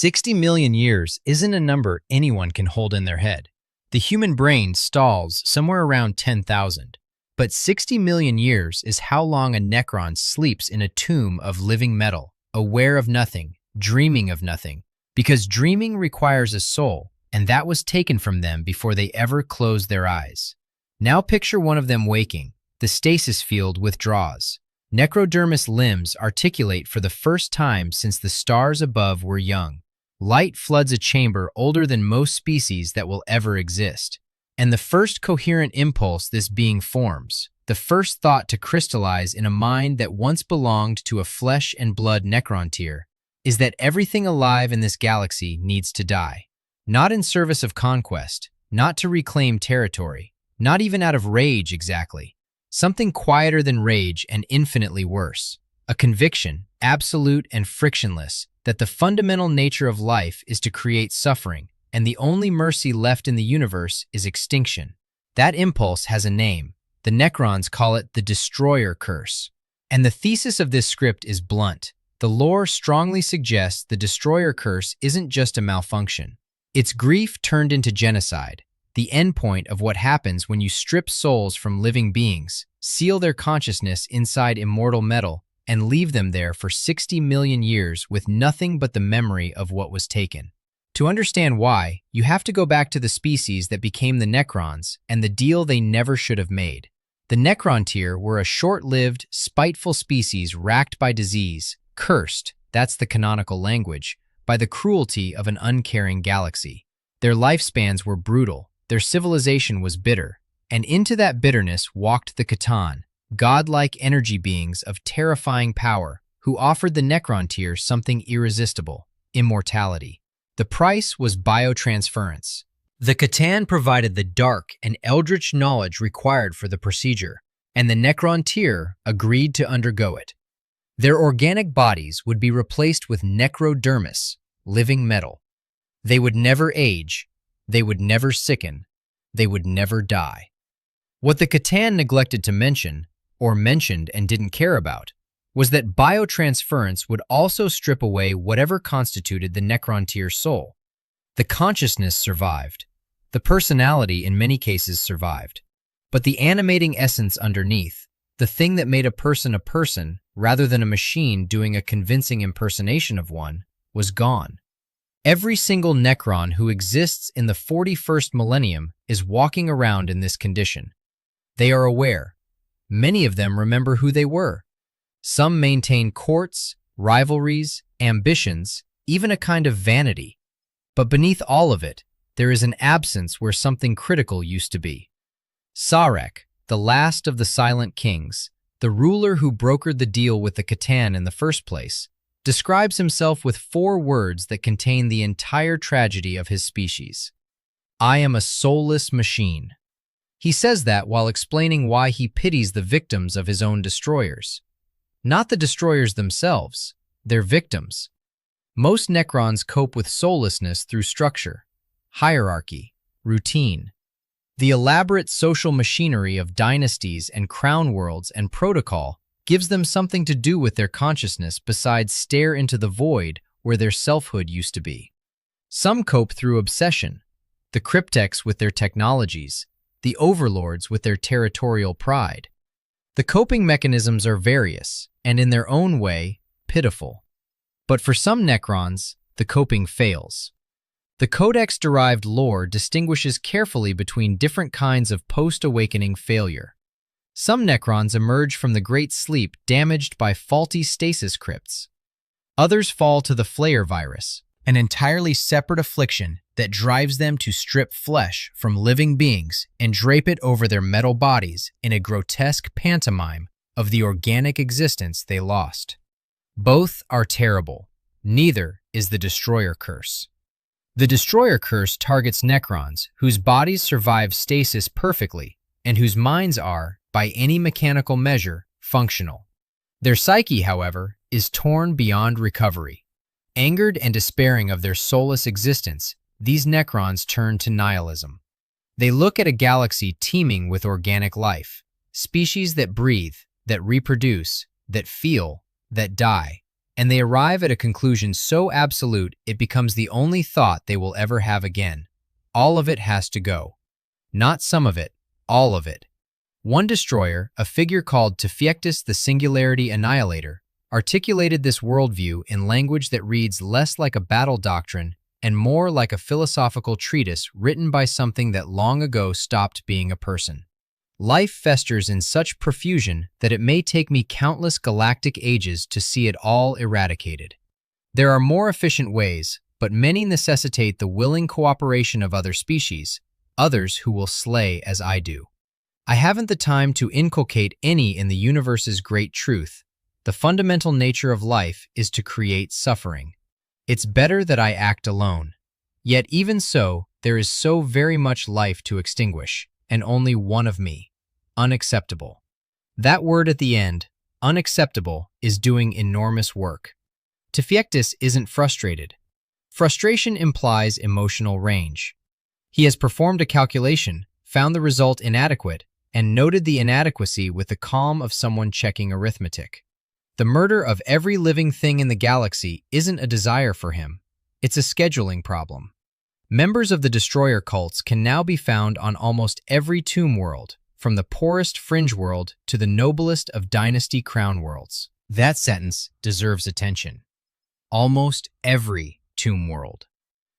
60 million years isn't a number anyone can hold in their head. The human brain stalls somewhere around 10,000. But 60 million years is how long a Necron sleeps in a tomb of living metal, aware of nothing, dreaming of nothing. Because dreaming requires a soul, and that was taken from them before they ever closed their eyes. Now picture one of them waking. The stasis field withdraws. Necrodermis limbs articulate for the first time since the stars above were young. Light floods a chamber older than most species that will ever exist. And the first coherent impulse this being forms, the first thought to crystallize in a mind that once belonged to a flesh and blood Necrontyr, is that everything alive in this galaxy needs to die. Not in service of conquest, not to reclaim territory, not even out of rage exactly. Something quieter than rage and infinitely worse. A conviction, absolute and frictionless, that the fundamental nature of life is to create suffering, and the only mercy left in the universe is extinction. That impulse has a name. The Necrons call it the Destroyer Curse. And the thesis of this script is blunt. The lore strongly suggests the Destroyer Curse isn't just a malfunction. It's grief turned into genocide, the endpoint of what happens when you strip souls from living beings, seal their consciousness inside immortal metal, and leave them there for 60 million years with nothing but the memory of what was taken. To understand why, you have to go back to the species that became the Necrons and the deal they never should have made. The Necrontyr were a short-lived, spiteful species racked by disease, cursed, that's the canonical language, by the cruelty of an uncaring galaxy. Their lifespans were brutal, their civilization was bitter, and into that bitterness walked the Catan, godlike energy beings of terrifying power who offered the Necrontyr something irresistible, immortality. The price was biotransference. The Catan provided the dark and eldritch knowledge required for the procedure, and the Necrontyr agreed to undergo it. Their organic bodies would be replaced with Necrodermis, living metal. They would never age, they would never sicken, they would never die. What the Catan neglected to mention, or mentioned and didn't care about, was that biotransference would also strip away whatever constituted the Necrontyr soul. The consciousness survived. The personality in many cases survived. But the animating essence underneath, the thing that made a person rather than a machine doing a convincing impersonation of one, was gone. Every single Necron who exists in the 41st millennium is walking around in this condition. They are aware. Many of them remember who they were. Some maintain courts, rivalries, ambitions, even a kind of vanity. But beneath all of it, there is an absence where something critical used to be. Sarek, the last of the Silent Kings, the ruler who brokered the deal with the Catan in the first place, describes himself with 4 words that contain the entire tragedy of his species. I am a soulless machine. He says that while explaining why he pities the victims of his own destroyers. Not the destroyers themselves, their victims. Most Necrons cope with soullessness through structure, hierarchy, routine. The elaborate social machinery of dynasties and crown worlds and protocol gives them something to do with their consciousness besides stare into the void where their selfhood used to be. Some cope through obsession, the cryptex with their technologies, the overlords with their territorial pride. The coping mechanisms are various, and in their own way, pitiful. But for some Necrons, the coping fails. The Codex-derived lore distinguishes carefully between different kinds of post-awakening failure. Some Necrons emerge from the Great Sleep damaged by faulty stasis crypts. Others fall to the Flayer virus, an entirely separate affliction that drives them to strip flesh from living beings and drape it over their metal bodies in a grotesque pantomime of the organic existence they lost. Both are terrible. Neither is the Destroyer Curse. The Destroyer Curse targets Necrons whose bodies survive stasis perfectly and whose minds are, by any mechanical measure, functional. Their psyche, however, is torn beyond recovery. Angered and despairing of their soulless existence, these Necrons turn to nihilism. They look at a galaxy teeming with organic life, species that breathe, that reproduce, that feel, that die, and they arrive at a conclusion so absolute it becomes the only thought they will ever have again. All of it has to go. Not some of it, all of it. One destroyer, a figure called Tefyektus the Singularity Annihilator, articulated this worldview in language that reads less like a battle doctrine and more like a philosophical treatise written by something that long ago stopped being a person. Life festers in such profusion that it may take me countless galactic ages to see it all eradicated. There are more efficient ways, but many necessitate the willing cooperation of other species, others who will slay as I do. I haven't the time to inculcate any in the universe's great truth. The fundamental nature of life is to create suffering. It's better that I act alone. Yet even so, there is so very much life to extinguish, and only one of me. Unacceptable. That word at the end, unacceptable, is doing enormous work. Tefyektus isn't frustrated. Frustration implies emotional range. He has performed a calculation, found the result inadequate, and noted the inadequacy with the calm of someone checking arithmetic. The murder of every living thing in the galaxy isn't a desire for him. It's a scheduling problem. Members of the destroyer cults can now be found on almost every tomb world, from the poorest fringe world to the noblest of dynasty crown worlds. That sentence deserves attention. Almost every tomb world.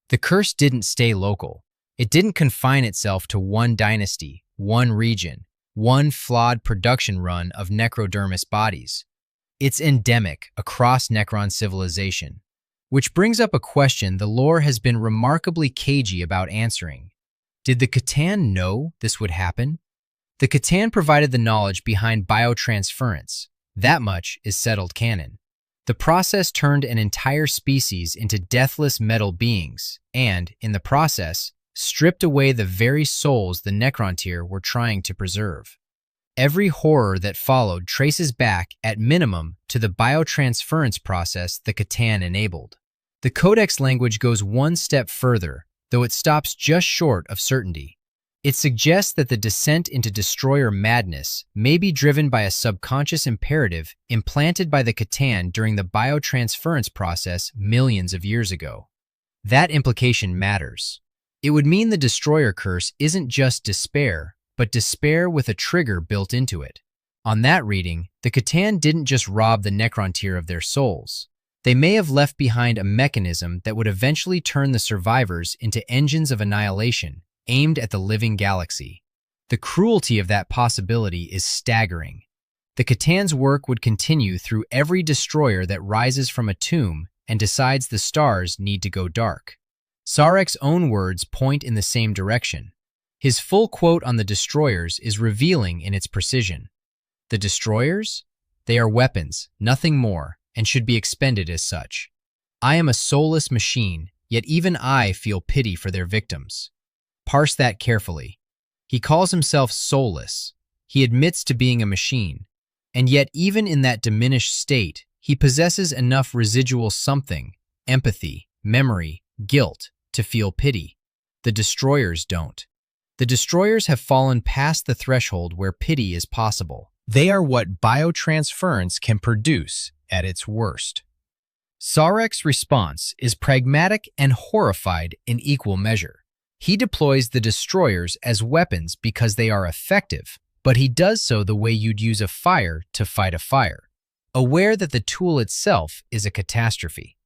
The curse didn't stay local. It didn't confine itself to one dynasty, one region, one flawed production run of Necrodermis bodies. It's endemic across Necron civilization, which brings up a question the lore has been remarkably cagey about answering. Did the C'tan know this would happen? The C'tan provided the knowledge behind biotransference. That much is settled canon. The process turned an entire species into deathless metal beings and, in the process, stripped away the very souls the Necrontyr were trying to preserve. Every horror that followed traces back, at minimum, to the biotransference process the C'tan enabled. The Codex language goes one step further, though it stops just short of certainty. It suggests that the descent into destroyer madness may be driven by a subconscious imperative implanted by the C'tan during the biotransference process millions of years ago. That implication matters. It would mean the destroyer curse isn't just despair, but despair with a trigger built into it. On that reading, the C'tan didn't just rob the Necrontyr of their souls. They may have left behind a mechanism that would eventually turn the survivors into engines of annihilation, aimed at the living galaxy. The cruelty of that possibility is staggering. The C'tan's work would continue through every destroyer that rises from a tomb and decides the stars need to go dark. Sarek's own words point in the same direction. His full quote on the destroyers is revealing in its precision. The destroyers? They are weapons, nothing more, and should be expended as such. I am a soulless machine, yet even I feel pity for their victims. Parse that carefully. He calls himself soulless. He admits to being a machine. And yet even in that diminished state, he possesses enough residual something, empathy, memory, guilt, to feel pity. The destroyers don't. The destroyers have fallen past the threshold where pity is possible. They are what biotransference can produce at its worst. Sarek's response is pragmatic and horrified in equal measure. He deploys the destroyers as weapons because they are effective, but he does so the way you'd use a fire to fight a fire, aware that the tool itself is a catastrophe.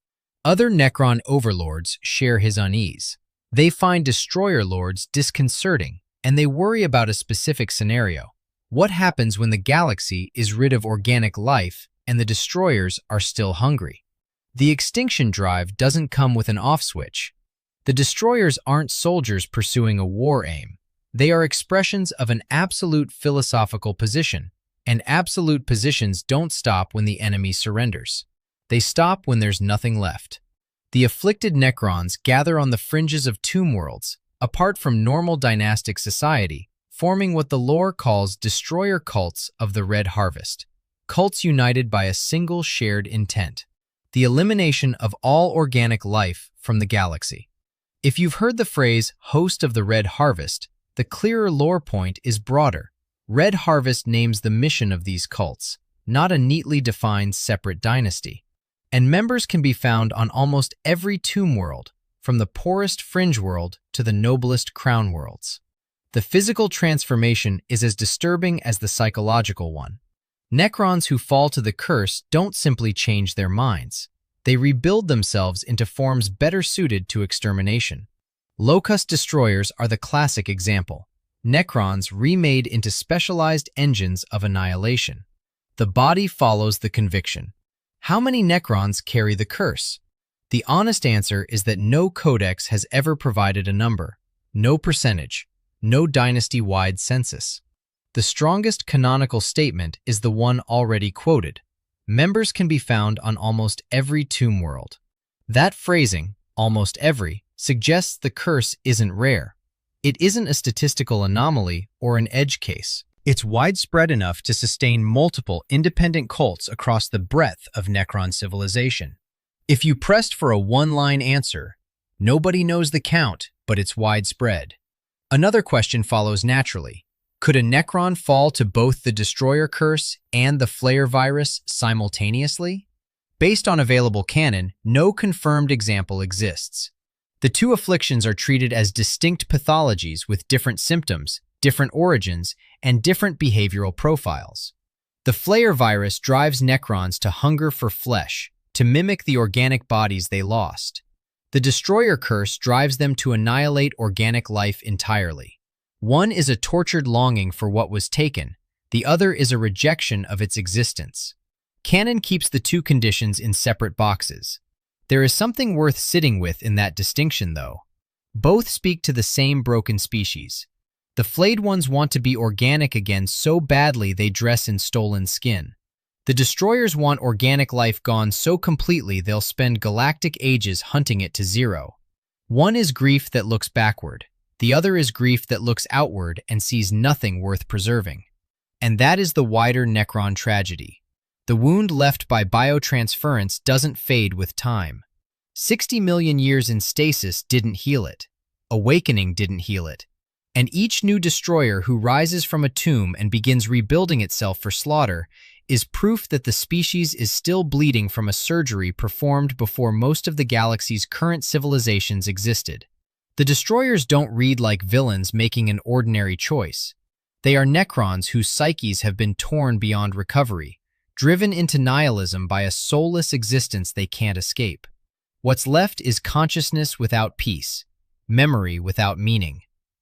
Other Necron overlords share his unease. They find destroyer lords disconcerting, and they worry about a specific scenario. What happens when the galaxy is rid of organic life and the destroyers are still hungry? The extinction drive doesn't come with an off switch. The destroyers aren't soldiers pursuing a war aim. They are expressions of an absolute philosophical position, and absolute positions don't stop when the enemy surrenders. They stop when there's nothing left. The afflicted Necrons gather on the fringes of tomb worlds, apart from normal dynastic society, forming what the lore calls destroyer cults of the Red Harvest, cults united by a single shared intent: the elimination of all organic life from the galaxy. If you've heard the phrase host of the Red Harvest, the clearer lore point is broader. Red Harvest names the mission of these cults, not a neatly defined separate dynasty. and members can be found on almost every tomb world, from the poorest fringe world to the noblest crown worlds. The physical transformation is as disturbing as the psychological one. Necrons who fall to the curse don't simply change their minds. They rebuild themselves into forms better suited to extermination. Locust destroyers are the classic example. Necrons remade into specialized engines of annihilation. The body follows the conviction. How many Necrons carry the curse? The honest answer is that no codex has ever provided a number, no percentage, no dynasty-wide census. The strongest canonical statement is the one already quoted. Members can be found on almost every tomb world. That phrasing, almost every, suggests the curse isn't rare. It isn't a statistical anomaly or an edge case. It's widespread enough to sustain multiple independent cults across the breadth of Necron civilization. If you pressed for a one-line answer, nobody knows the count, but it's widespread. Another question follows naturally. Could a Necron fall to both the Destroyer Curse and the Flare virus simultaneously? Based on available canon, no confirmed example exists. The two afflictions are treated as distinct pathologies with different symptoms, different origins, and different behavioral profiles. The Flare virus drives Necrons to hunger for flesh, to mimic the organic bodies they lost. The Destroyer Curse drives them to annihilate organic life entirely. One is a tortured longing for what was taken, the other is a rejection of its existence. Canon keeps the two conditions in separate boxes. There is something worth sitting with in that distinction, though. Both speak to the same broken species. The flayed ones want to be organic again so badly they dress in stolen skin. The Destroyers want organic life gone so completely they'll spend galactic ages hunting it to zero. One is grief that looks backward. The other is grief that looks outward and sees nothing worth preserving. And that is the wider Necron tragedy. The wound left by biotransference doesn't fade with time. 60 million years in stasis didn't heal it. Awakening didn't heal it. And each new destroyer who rises from a tomb and begins rebuilding itself for slaughter is proof that the species is still bleeding from a surgery performed before most of the galaxy's current civilizations existed. The destroyers don't read like villains making an ordinary choice. They are Necrons whose psyches have been torn beyond recovery, driven into nihilism by a soulless existence they can't escape. What's left is consciousness without peace, memory without meaning,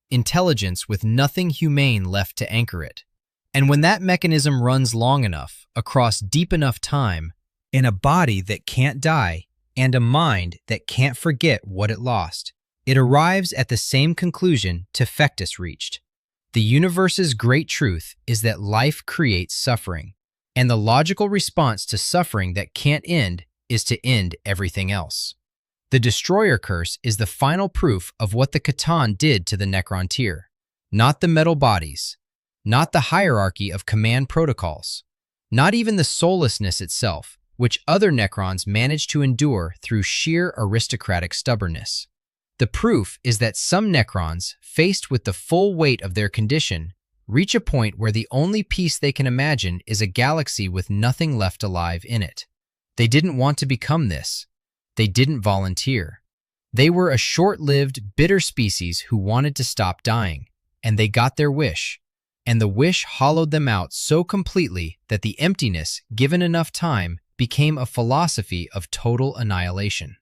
intelligence with nothing humane left to anchor it. And when that mechanism runs long enough, across deep enough time, in a body that can't die, and a mind that can't forget what it lost, it arrives at the same conclusion Tefectus reached. The universe's great truth is that life creates suffering, and the logical response to suffering that can't end is to end everything else. The Destroyer Curse is the final proof of what the Catan did to the Necrontyr. Not the metal bodies, not the hierarchy of command protocols, not even the soullessness itself, which other Necrons managed to endure through sheer aristocratic stubbornness. The proof is that some Necrons, faced with the full weight of their condition, reach a point where the only peace they can imagine is a galaxy with nothing left alive in it. They didn't want to become this. They didn't volunteer. They were a short-lived, bitter species who wanted to stop dying, and they got their wish. And the wish hollowed them out so completely that the emptiness, given enough time, became a philosophy of total annihilation.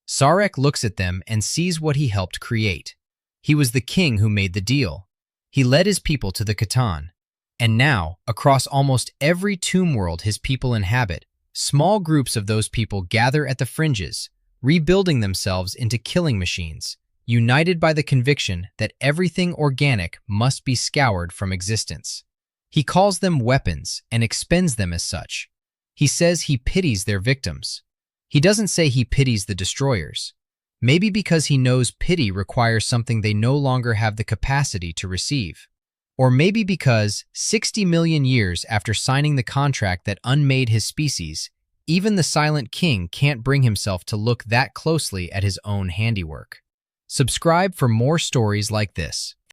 Sarek looks at them and sees what he helped create. He was the king who made the deal. He led his people to the Catan. And now, across almost every tomb world his people inhabit, small groups of those people gather at the fringes, rebuilding themselves into killing machines, united by the conviction that everything organic must be scoured from existence. He calls them weapons and expends them as such. He says he pities their victims. He doesn't say he pities the destroyers. Maybe because he knows pity requires something they no longer have the capacity to receive. Or maybe because 60 million years after signing the contract that unmade his species, even the Silent King can't bring himself to look that closely at his own handiwork. Subscribe for more stories like this.